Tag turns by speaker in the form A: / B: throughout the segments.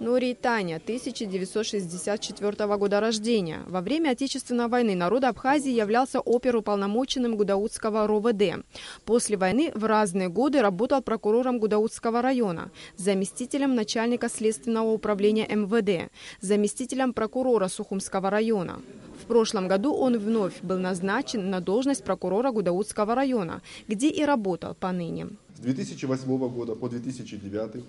A: Нури Таня, 1964 года рождения. Во время Отечественной войны народ Абхазии являлся оперуполномоченным Гудаутского РОВД. После войны в разные годы работал прокурором Гудаутского района, заместителем начальника следственного управления МВД, заместителем прокурора Сухумского района. В прошлом году он вновь был назначен на должность прокурора Гудаутского района, где и работал поныне.
B: С 2008 года по 2009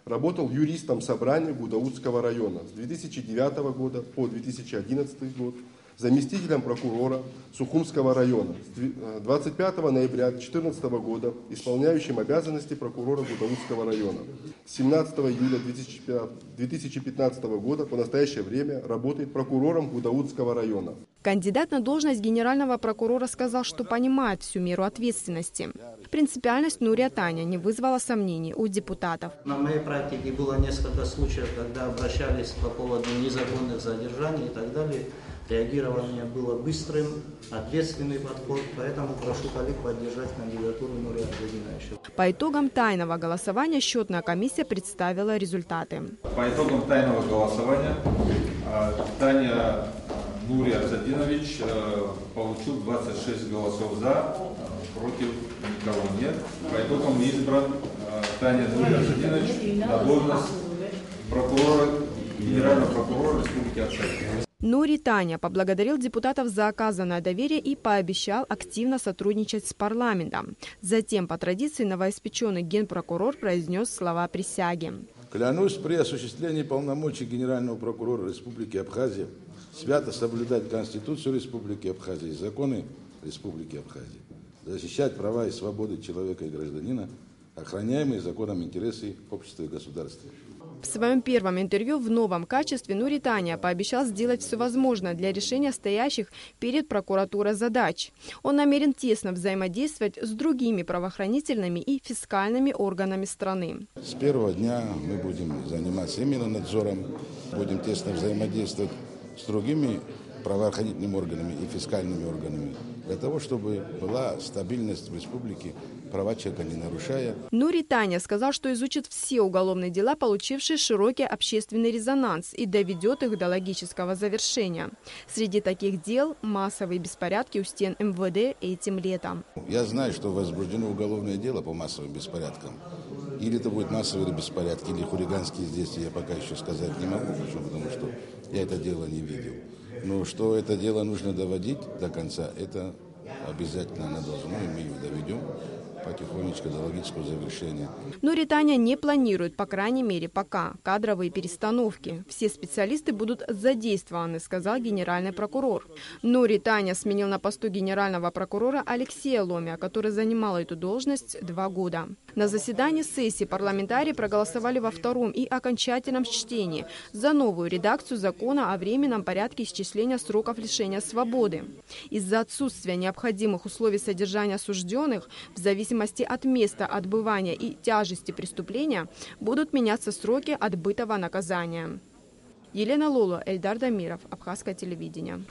B: работал юристом собрания Гудаутского района. С 2009 года по 2011 год заместителем прокурора Сухумского района. С 25 ноября 2014 года исполняющим обязанности прокурора Гудаутского района. С 17 июля 2015 года по настоящее время работает прокурором Гудаутского района.
A: Кандидат на должность генерального прокурора сказал, что понимает всю меру ответственности. Принципиальность Нури Таня не вызвала сомнений у депутатов.
C: На моей практике было несколько случаев, когда обращались по поводу незаконных задержаний и так далее. Реагирование было быстрым, ответственный подход, поэтому прошу коллег поддержать кандидатуру Нурия Абдулиновича.
A: По итогам тайного голосования счетная комиссия представила результаты.
D: По итогам тайного голосования Таня Нурий Абдулинович получил 26 голосов за, против никого нет. По итогам избран Таня Нурий Абдулинович на должность прокурора, генерального прокурора Республики Абхазия.
A: Нури Таня поблагодарил депутатов за оказанное доверие и пообещал активно сотрудничать с парламентом. Затем, по традиции, новоиспеченный генпрокурор произнес слова присяги.
E: Клянусь при осуществлении полномочий Генерального прокурора Республики Абхазия свято соблюдать Конституцию Республики Абхазия и законы Республики Абхазия, защищать права и свободы человека и гражданина, охраняемые законом интересы общества и государства.
A: В своем первом интервью в новом качестве Нури Таня пообещал сделать все возможное для решения стоящих перед прокуратурой задач. Он намерен тесно взаимодействовать с другими правоохранительными и фискальными органами страны.
E: С первого дня мы будем заниматься именно надзором, будем тесно взаимодействовать с другими правоохранительными органами и фискальными органами, для того, чтобы была стабильность в республике, права человека не нарушая.
A: Нури Таня сказал, что изучит все уголовные дела, получившие широкий общественный резонанс, и доведет их до логического завершения. Среди таких дел массовые беспорядки у стен МВД этим летом.
E: Я знаю, что возбуждено уголовное дело по массовым беспорядкам. Или это будет массовые беспорядки, или хулиганские действия, я пока еще сказать не могу, потому что я это дело не видел. Но что это дело нужно доводить до конца, это обязательно она должна, и мы ее доведем потихонечку до логического завершения.
A: Нури Таня не планирует, по крайней мере, пока, кадровые перестановки. Все специалисты будут задействованы, сказал генеральный прокурор. Нури Таня сменил на посту генерального прокурора Алексея Ломия, который занимал эту должность 2 года. На заседании сессии парламентарии проголосовали во втором и окончательном чтении за новую редакцию закона о временном порядке исчисления сроков лишения свободы. Из-за отсутствия необходимых условий содержания осужденных в зависимости от места отбывания и тяжести преступления будут меняться сроки отбытого наказания. Елена Лоло, Эльдар Дамиров, Абхазское телевидение.